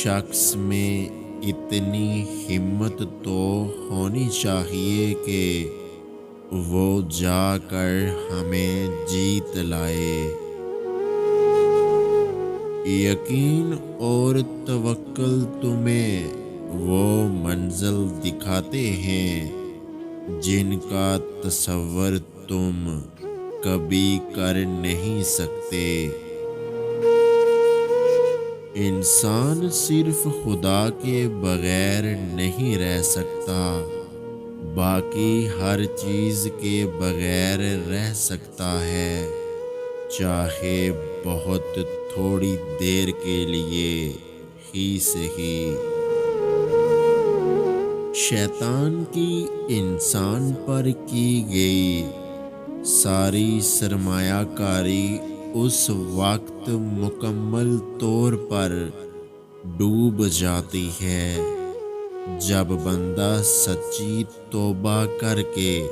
شخص میں اتنی ہمت تو ہونی چاہیے کہ وہ جا کر ہمیں جیت لائے۔ یقین اور توکل تمہیں وہ منزل دکھاتے ہیں جن کا تصور تم کبھی کر نہیں سکتے۔ انسان صرف خدا کے بغیر نہیں رہ سکتا، باقی ہر چیز کے بغیر رہ سکتا ہے، چاہے بہت تھوڑی دیر کے لیے ہی صحیح۔ شیطان کی انسان پر کی گئی ساری سرمایہ کاری اس وقت مکمل طور پر ڈوب جاتی ہے جب بندہ سچی توبہ کر کے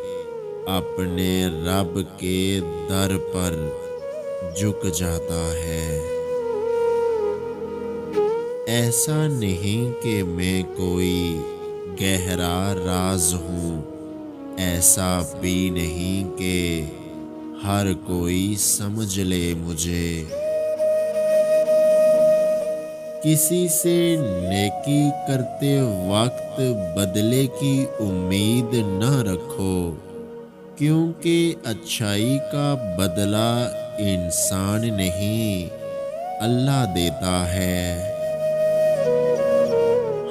اپنے رب کے در پر جھک جاتا ہے۔ ایسا نہیں کہ میں کوئی گہرا راز ہوں، ایسا بھی نہیں کہ ہر کوئی سمجھ لے مجھے۔ کسی سے نیکی کرتے وقت بدلے کی امید نہ رکھو، کیونکہ اچھائی کا بدلہ انسان نہیں اللہ دیتا ہے۔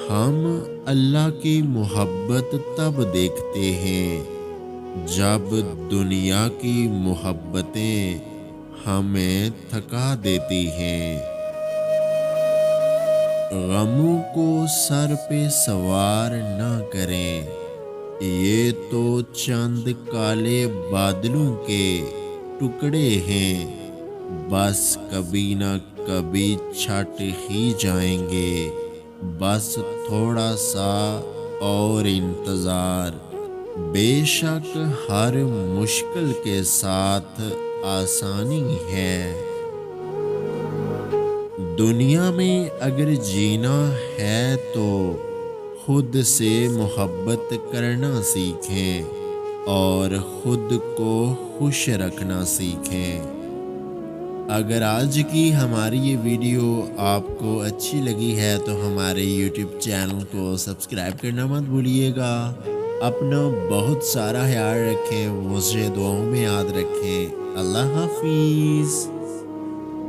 ہم اللہ کی محبت تب دیکھتے ہیں جب دنیا کی محبتیں ہمیں تھکا دیتی ہیں۔ غموں کو سر پہ سوار نہ کریں، یہ تو چند کالے بادلوں کے ٹکڑے ہیں، بس کبھی نہ کبھی چھٹ ہی جائیں گے، بس تھوڑا سا اور انتظار۔ بے شک ہر مشکل کے ساتھ آسانی ہے۔ دنیا میں اگر جینا ہے تو خود سے محبت کرنا سیکھیں اور خود کو خوش رکھنا سیکھیں۔ اگر آج کی ہماری یہ ویڈیو آپ کو اچھی لگی ہے تو ہمارے یوٹیوب چینل کو سبسکرائب کرنا مت بھولیے گا۔ اپنا بہت سارا خیال رکھیں، مجھے دعاؤں میں یاد رکھیں۔ اللہ حافظ۔